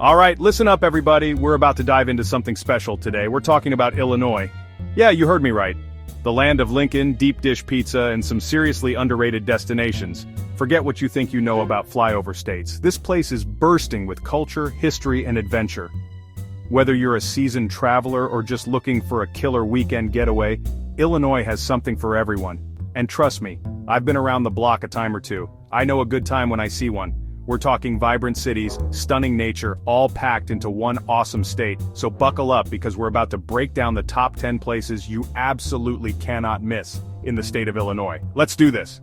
All right, listen up everybody, we're about to dive into something special today. We're talking about Illinois. Yeah, you heard me right. The land of Lincoln, deep dish pizza, and some seriously underrated destinations. Forget what you think you know about flyover states. This place is bursting with culture, history, and adventure. Whether you're a seasoned traveler or just looking for a killer weekend getaway, Illinois has something for everyone. And trust me, I've been around the block a time or two. I know a good time when I see one. We're talking vibrant cities, stunning nature, all packed into one awesome state. So buckle up because we're about to break down the top 10 places you absolutely cannot miss in the state of Illinois. Let's do this.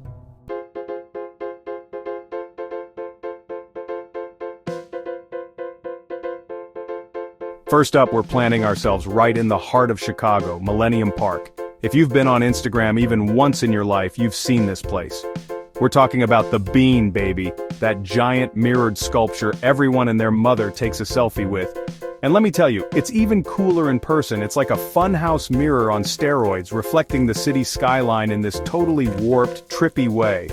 First up, we're planting ourselves right in the heart of Chicago, Millennium Park. If you've been on Instagram even once in your life, you've seen this place. We're talking about the Bean, baby, that giant mirrored sculpture everyone and their mother takes a selfie with. And let me tell you, it's even cooler in person. It's like a funhouse mirror on steroids, reflecting the city skyline in this totally warped, trippy way.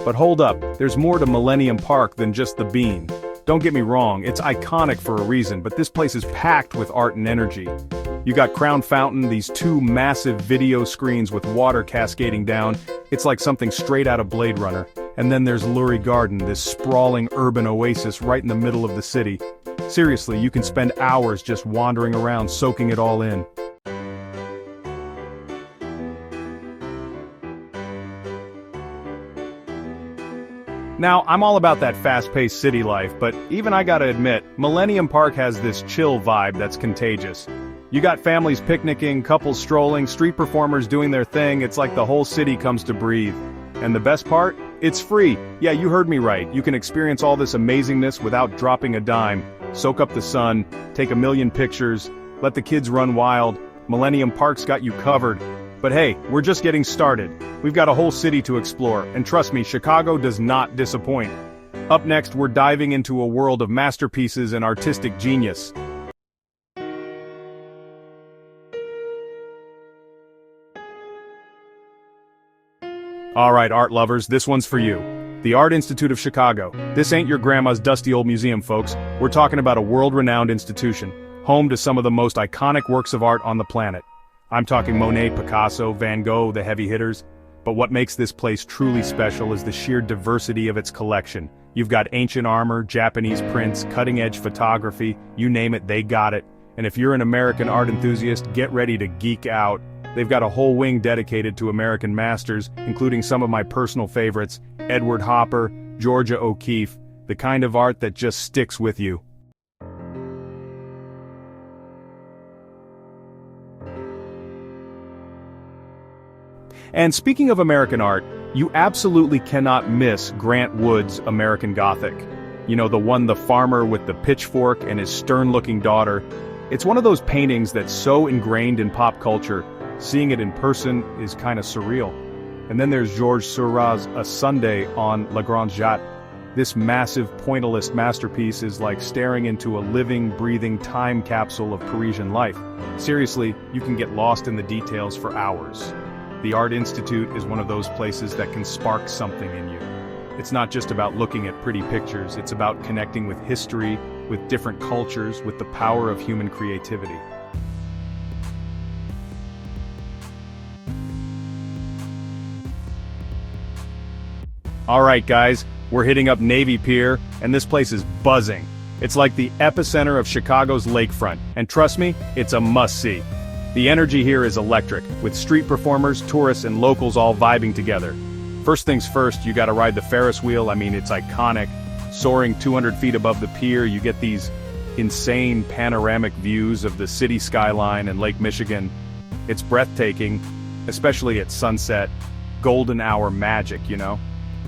But hold up, there's more to Millennium Park than just the Bean. Don't get me wrong, it's iconic for a reason, but this place is packed with art and energy. You got Crown Fountain, these two massive video screens with water cascading down. It's like something straight out of Blade Runner. And then there's Lurie Garden, this sprawling urban oasis right in the middle of the city. Seriously, you can spend hours just wandering around, soaking it all in. Now, I'm all about that fast-paced city life, but even I gotta admit, Millennium Park has this chill vibe that's contagious. You got families picnicking, couples strolling, street performers doing their thing. It's like the whole city comes to breathe. And the best part? It's free. Yeah, you heard me right. You can experience all this amazingness without dropping a dime. Soak up the sun, take a million pictures, let the kids run wild. Millennium Park's got you covered. But hey, we're just getting started. We've got a whole city to explore, and trust me, Chicago does not disappoint. Up next, we're diving into a world of masterpieces and artistic genius. Alright, art lovers, this one's for you. The Art Institute of Chicago. This ain't your grandma's dusty old museum, folks. We're talking about a world-renowned institution, home to some of the most iconic works of art on the planet. I'm talking Monet, Picasso, Van Gogh, the heavy hitters. But what makes this place truly special is the sheer diversity of its collection. You've got ancient armor, Japanese prints, cutting-edge photography, you name it, they got it. And if you're an American art enthusiast, get ready to geek out. They've got a whole wing dedicated to American masters, including some of my personal favorites, Edward Hopper, Georgia O'Keeffe, the kind of art that just sticks with you. And speaking of American art, you absolutely cannot miss Grant Wood's American Gothic. You know, the farmer with the pitchfork and his stern-looking daughter. It's one of those paintings that's so ingrained in pop culture, seeing it in person is kind of surreal. And then there's Georges Seurat's A Sunday on La Grande Jatte. This massive pointillist masterpiece is like staring into a living, breathing time capsule of Parisian life. Seriously, you can get lost in the details for hours. The Art Institute is one of those places that can spark something in you. It's not just about looking at pretty pictures, it's about connecting with history, with different cultures, with the power of human creativity. Alright guys, we're hitting up Navy Pier, and this place is buzzing. It's like the epicenter of Chicago's lakefront, and trust me, it's a must-see. The energy here is electric, with street performers, tourists, and locals all vibing together. First things first, you gotta ride the Ferris wheel. I mean, it's iconic. Soaring 200 feet above the pier, you get these insane panoramic views of the city skyline and Lake Michigan. It's breathtaking, especially at sunset. Golden hour magic, you know?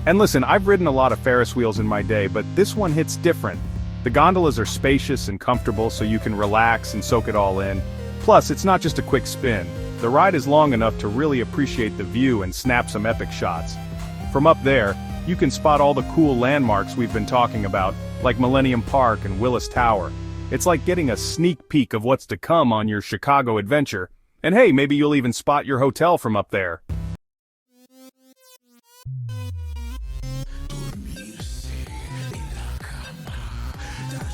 And listen, I've ridden a lot of Ferris wheels in my day, but this one hits different. The gondolas are spacious and comfortable, so you can relax and soak it all in. Plus, it's not just a quick spin. The ride is long enough to really appreciate the view and snap some epic shots. From up there, you can spot all the cool landmarks we've been talking about, like Millennium Park and Willis Tower. It's like getting a sneak peek of what's to come on your Chicago adventure. And hey, maybe you'll even spot your hotel from up there.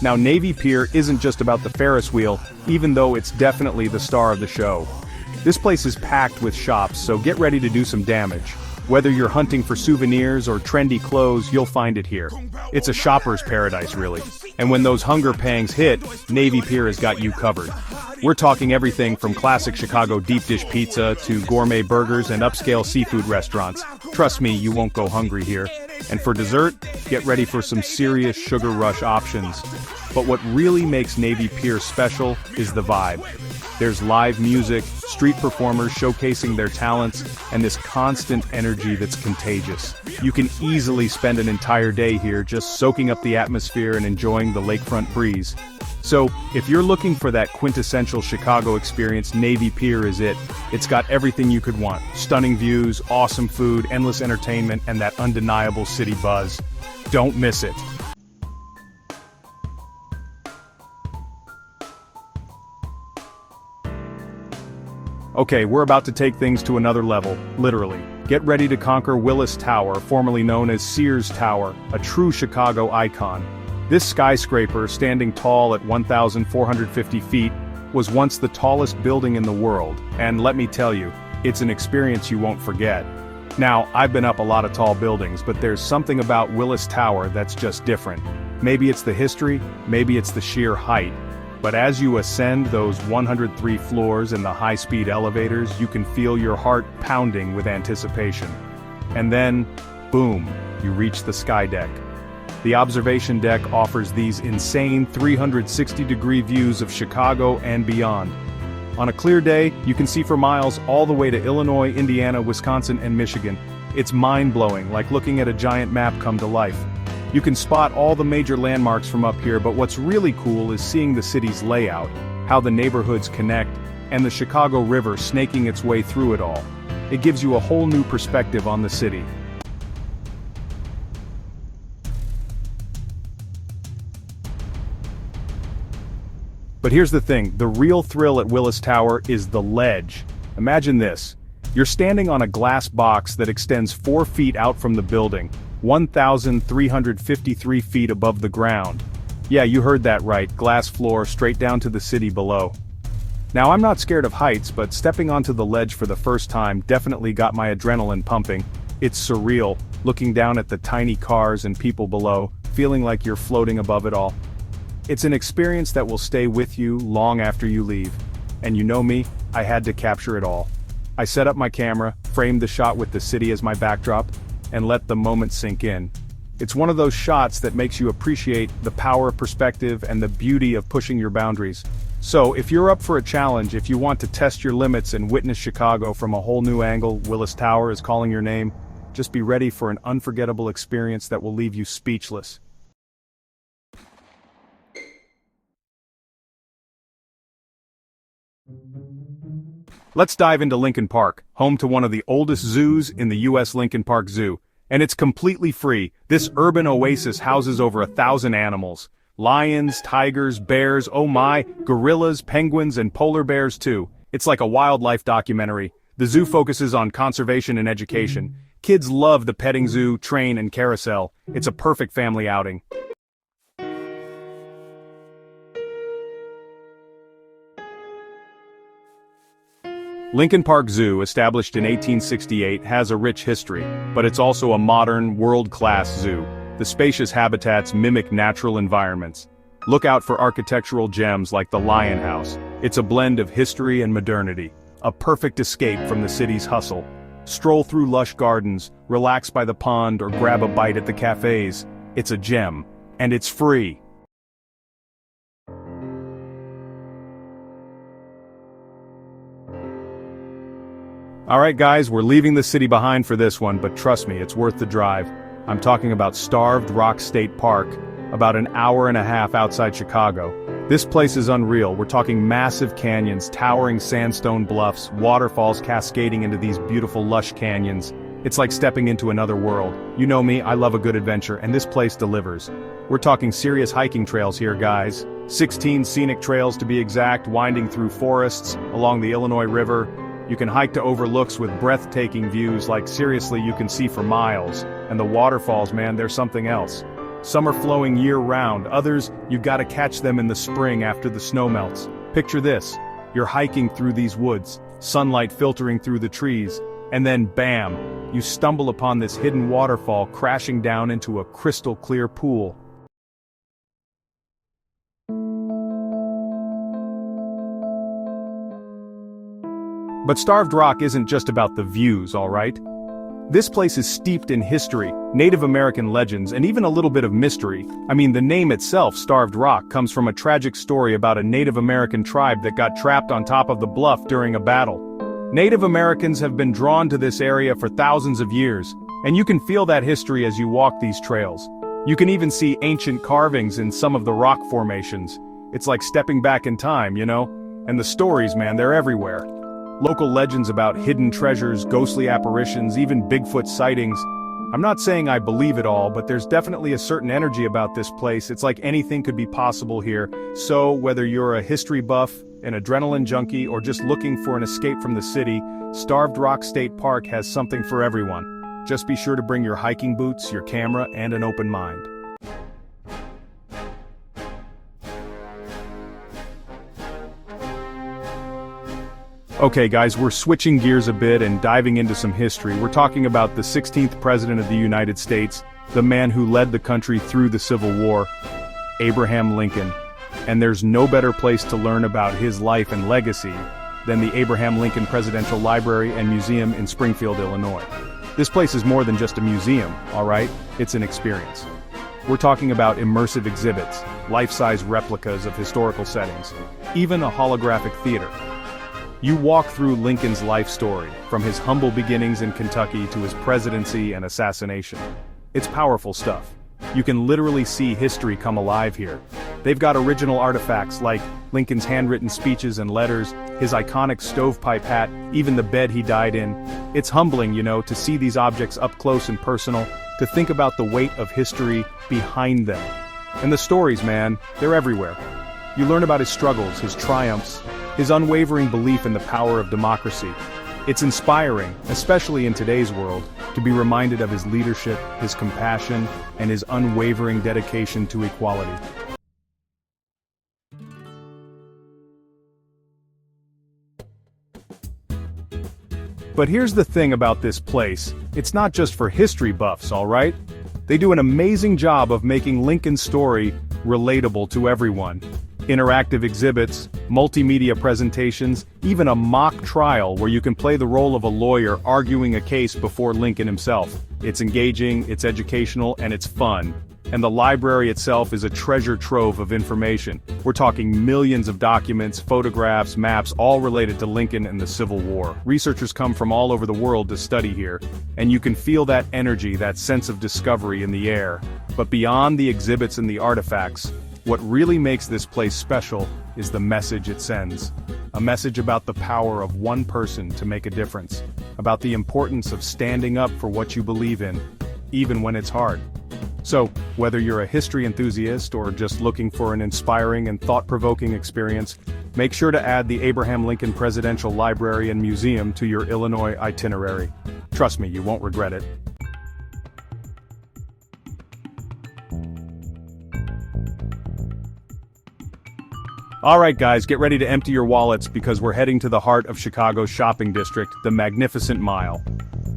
Now Navy Pier isn't just about the Ferris wheel, even though it's definitely the star of the show. This place is packed with shops, so get ready to do some damage. Whether you're hunting for souvenirs or trendy clothes, you'll find it here. It's a shopper's paradise, really. And when those hunger pangs hit, Navy Pier has got you covered. We're talking everything from classic Chicago deep dish pizza to gourmet burgers and upscale seafood restaurants. Trust me, you won't go hungry here. And for dessert, get ready for some serious sugar rush options. But what really makes Navy Pier special is the vibe. There's live music, street performers showcasing their talents, and this constant energy that's contagious. You can easily spend an entire day here just soaking up the atmosphere and enjoying the lakefront breeze. So, if you're looking for that quintessential Chicago experience, Navy Pier is it. It's got everything you could want. Stunning views, awesome food, endless entertainment, and that undeniable city buzz. Don't miss it. Okay, we're about to take things to another level, literally. Get ready to conquer Willis Tower, formerly known as Sears Tower, a true Chicago icon. This skyscraper, standing tall at 1,450 feet, was once the tallest building in the world, and let me tell you, it's an experience you won't forget. Now, I've been up a lot of tall buildings, but there's something about Willis Tower that's just different. Maybe it's the history, maybe it's the sheer height. But as you ascend those 103 floors in the high-speed elevators, you can feel your heart pounding with anticipation. And then, boom, you reach the Skydeck. The observation deck offers these insane 360-degree views of Chicago and beyond. On a clear day, you can see for miles all the way to Illinois, Indiana, Wisconsin, and Michigan. It's mind-blowing, like looking at a giant map come to life. You can spot all the major landmarks from up here, but what's really cool is seeing the city's layout, how the neighborhoods connect, and the Chicago River snaking its way through it all. It gives you a whole new perspective on the city. But here's the thing, the real thrill at Willis Tower is the ledge. Imagine this. You're standing on a glass box that extends 4 feet out from the building, 1,353 feet above the ground. Yeah, you heard that right, glass floor straight down to the city below. Now I'm not scared of heights, but stepping onto the ledge for the first time definitely got my adrenaline pumping. It's surreal, looking down at the tiny cars and people below, feeling like you're floating above it all. It's an experience that will stay with you long after you leave. And you know me, I had to capture it all. I set up my camera, framed the shot with the city as my backdrop, and let the moment sink in. It's one of those shots that makes you appreciate the power of perspective and the beauty of pushing your boundaries. So, if you're up for a challenge, if you want to test your limits and witness Chicago from a whole new angle, Willis Tower is calling your name, just be ready for an unforgettable experience that will leave you speechless. Let's dive into Lincoln Park, home to one of the oldest zoos in the U.S. Lincoln Park Zoo. And it's completely free. This urban oasis houses over 1,000 animals. Lions, tigers, bears, oh my, gorillas, penguins, and polar bears too. It's like a wildlife documentary. The zoo focuses on conservation and education. Kids love the petting zoo, train, and carousel. It's a perfect family outing. Lincoln Park Zoo, established in 1868, has a rich history, but it's also a modern, world-class zoo. The spacious habitats mimic natural environments. Look out for architectural gems like the Lion House. It's a blend of history and modernity, a perfect escape from the city's hustle. Stroll through lush gardens, relax by the pond, or grab a bite at the cafes. It's a gem, and it's free. Alright guys, we're leaving the city behind for this one, but trust me, it's worth the drive. I'm talking about Starved Rock State Park, about an hour and a half outside Chicago. This place is unreal. We're talking massive canyons, towering sandstone bluffs, waterfalls cascading into these beautiful lush canyons. It's like stepping into another world. You know me, I love a good adventure, and this place delivers. We're talking serious hiking trails here, guys. 16 scenic trails to be exact, winding through forests, along the Illinois River. You can hike to overlooks with breathtaking views, like seriously you can see for miles. And the waterfalls, man, they're something else. Some are flowing year-round, others, you've got to catch them in the spring after the snow melts. Picture this, you're hiking through these woods, sunlight filtering through the trees, and then bam, you stumble upon this hidden waterfall crashing down into a crystal-clear pool. But Starved Rock isn't just about the views, alright? This place is steeped in history, Native American legends, and even a little bit of mystery. I mean, the name itself, Starved Rock, comes from a tragic story about a Native American tribe that got trapped on top of the bluff during a battle. Native Americans have been drawn to this area for thousands of years, and you can feel that history as you walk these trails. You can even see ancient carvings in some of the rock formations. It's like stepping back in time, you know? And the stories, man, they're everywhere. Local legends about hidden treasures, ghostly apparitions, even Bigfoot sightings. I'm not saying I believe it all, but there's definitely a certain energy about this place. It's like anything could be possible here. So, whether you're a history buff, an adrenaline junkie, or just looking for an escape from the city, Starved Rock State Park has something for everyone. Just be sure to bring your hiking boots, your camera, and an open mind. Okay guys, we're switching gears a bit and diving into some history. We're talking about the 16th President of the United States, the man who led the country through the Civil War, Abraham Lincoln. And there's no better place to learn about his life and legacy than the Abraham Lincoln Presidential Library and Museum in Springfield, Illinois. This place is more than just a museum, alright? It's an experience. We're talking about immersive exhibits, life-size replicas of historical settings, even a holographic theater. You walk through Lincoln's life story, from his humble beginnings in Kentucky to his presidency and assassination. It's powerful stuff. You can literally see history come alive here. They've got original artifacts like Lincoln's handwritten speeches and letters, his iconic stovepipe hat, even the bed he died in. It's humbling, you know, to see these objects up close and personal, to think about the weight of history behind them. And the stories, man, they're everywhere. You learn about his struggles, his triumphs, his unwavering belief in the power of democracy. It's inspiring, especially in today's world, to be reminded of his leadership, his compassion, and his unwavering dedication to equality. But here's the thing about this place, it's not just for history buffs, alright? They do an amazing job of making Lincoln's story relatable to everyone. Interactive exhibits, multimedia presentations, even a mock trial where you can play the role of a lawyer arguing a case before Lincoln himself. It's engaging, it's educational, and it's fun. And the library itself is a treasure trove of information. We're talking millions of documents, photographs, maps, all related to Lincoln and the Civil War. Researchers come from all over the world to study here, and you can feel that energy, that sense of discovery in the air. But beyond the exhibits and the artifacts, what really makes this place special is the message it sends. A message about the power of one person to make a difference, about the importance of standing up for what you believe in, even when it's hard. So, whether you're a history enthusiast or just looking for an inspiring and thought-provoking experience, make sure to add the Abraham Lincoln Presidential Library and Museum to your Illinois itinerary. Trust me, you won't regret it. Alright guys, get ready to empty your wallets because we're heading to the heart of Chicago's shopping district, the Magnificent Mile.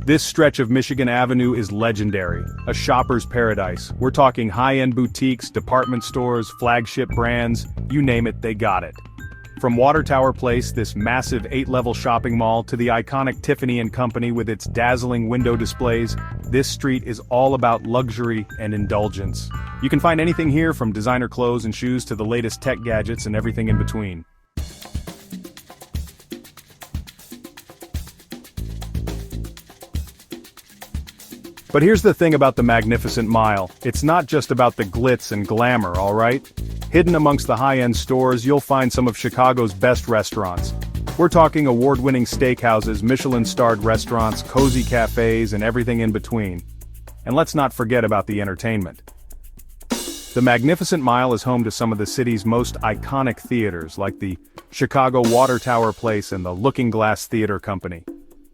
This stretch of Michigan Avenue is legendary, a shopper's paradise. We're talking high-end boutiques, department stores, flagship brands, you name it, they got it. From Water Tower Place, this massive 8-level shopping mall, to the iconic Tiffany & Company with its dazzling window displays, this street is all about luxury and indulgence. You can find anything here from designer clothes and shoes to the latest tech gadgets and everything in between. But here's the thing about the Magnificent Mile, it's not just about the glitz and glamour, alright? Hidden amongst the high-end stores, you'll find some of Chicago's best restaurants. We're talking award-winning steakhouses, Michelin-starred restaurants, cozy cafes, and everything in between. And let's not forget about the entertainment. The Magnificent Mile is home to some of the city's most iconic theaters, like the Chicago Water Tower Place and the Looking Glass Theater Company.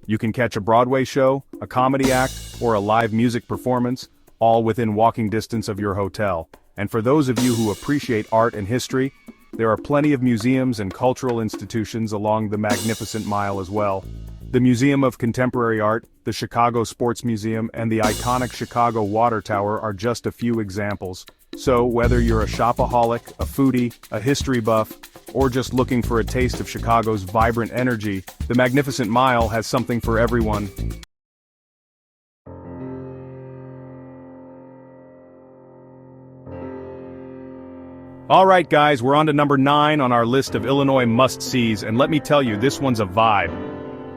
You can catch a Broadway show, a comedy act, or a live music performance, all within walking distance of your hotel. And for those of you who appreciate art and history, there are plenty of museums and cultural institutions along the Magnificent Mile as well. The Museum of Contemporary Art, the Chicago Sports Museum, and the iconic Chicago Water Tower are just a few examples. So, whether you're a shopaholic, a foodie, a history buff, or just looking for a taste of Chicago's vibrant energy, the Magnificent Mile has something for everyone. Alright guys, we're on to number 9 on our list of Illinois must-sees, and let me tell you, this one's a vibe.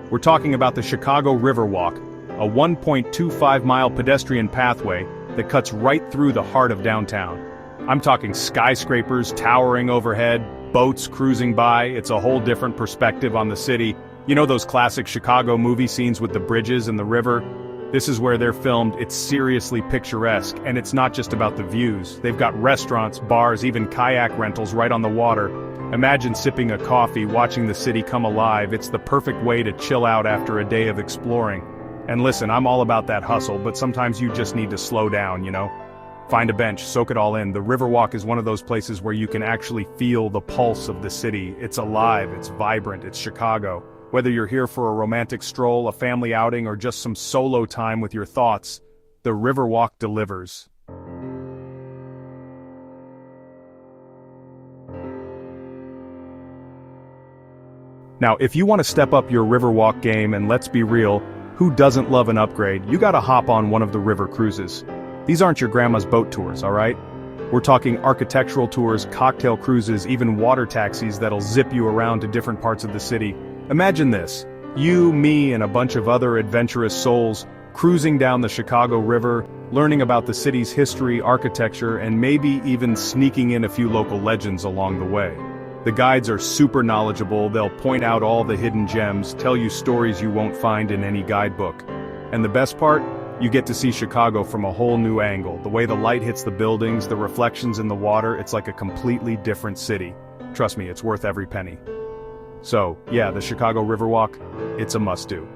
We're talking about the Chicago Riverwalk, a 1.25-mile pedestrian pathway that cuts right through the heart of downtown. I'm talking skyscrapers towering overhead, boats cruising by. It's a whole different perspective on the city. You know those classic Chicago movie scenes with the bridges and the river? This is where they're filmed. It's seriously picturesque, and it's not just about the views. They've got restaurants, bars, even kayak rentals right on the water. Imagine sipping a coffee, watching the city come alive. It's the perfect way to chill out after a day of exploring. And listen, I'm all about that hustle, but sometimes you just need to slow down, you know? Find a bench, soak it all in. The Riverwalk is one of those places where you can actually feel the pulse of the city. It's alive, it's vibrant, it's Chicago. Whether you're here for a romantic stroll, a family outing, or just some solo time with your thoughts, the Riverwalk delivers. Now, if you want to step up your Riverwalk game, and let's be real, who doesn't love an upgrade? You gotta hop on one of the river cruises. These aren't your grandma's boat tours, alright? We're talking architectural tours, cocktail cruises, even water taxis that'll zip you around to different parts of the city. Imagine this, you, me, and a bunch of other adventurous souls cruising down the Chicago River, learning about the city's history, architecture, and maybe even sneaking in a few local legends along the way. The guides are super knowledgeable, they'll point out all the hidden gems, tell you stories you won't find in any guidebook. And the best part? You get to see Chicago from a whole new angle. The way the light hits the buildings, the reflections in the water, it's like a completely different city. Trust me, it's worth every penny. So, yeah, the Chicago Riverwalk, it's a must-do.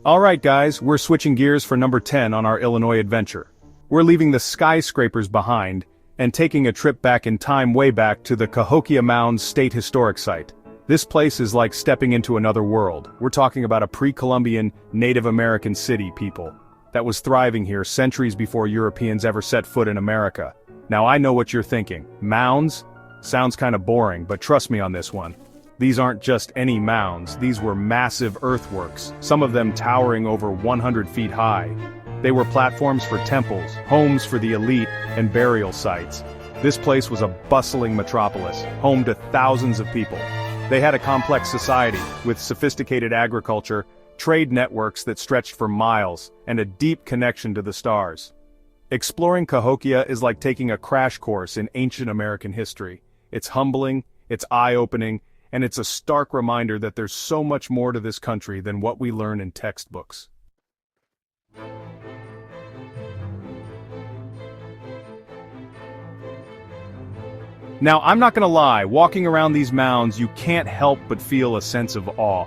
Alright guys, we're switching gears for number 10 on our Illinois adventure. We're leaving the skyscrapers behind, and taking a trip back in time way back to the Cahokia Mounds State Historic Site. This place is like stepping into another world. We're talking about a pre-Columbian Native American city, people, that was thriving here centuries before Europeans ever set foot in America. Now I know what you're thinking. Mounds? Sounds kinda boring, but trust me on this one. These aren't just any mounds, these were massive earthworks, some of them towering over 100 feet high. They were platforms for temples, homes for the elite, and burial sites. This place was a bustling metropolis, home to thousands of people. They had a complex society, with sophisticated agriculture, trade networks that stretched for miles, and a deep connection to the stars. Exploring Cahokia is like taking a crash course in ancient American history. It's humbling, it's eye-opening, and it's a stark reminder that there's so much more to this country than what we learn in textbooks. Now, I'm not gonna lie, walking around these mounds, you can't help but feel a sense of awe.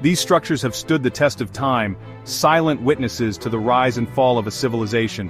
These structures have stood the test of time, silent witnesses to the rise and fall of a civilization.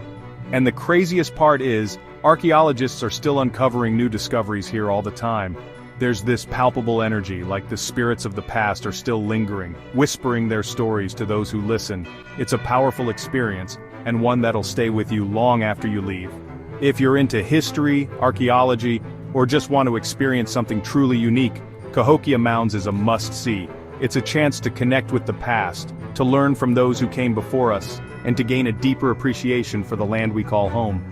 And the craziest part is, archaeologists are still uncovering new discoveries here all the time. There's this palpable energy, like the spirits of the past are still lingering, whispering their stories to those who listen. It's a powerful experience, and one that'll stay with you long after you leave. If you're into history, archaeology, or just want to experience something truly unique, Cahokia Mounds is a must-see. It's a chance to connect with the past, to learn from those who came before us, and to gain a deeper appreciation for the land we call home.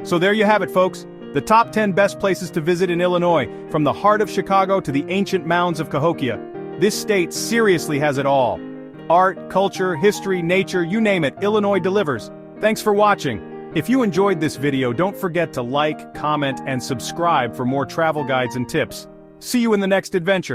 So there you have it, folks. The top 10 best places to visit in Illinois, from the heart of Chicago to the ancient mounds of Cahokia. This state seriously has it all. Art, culture, history, nature, you name it, Illinois delivers. Thanks for watching. If you enjoyed this video, don't forget to like, comment, and subscribe for more travel guides and tips. See you in the next adventure.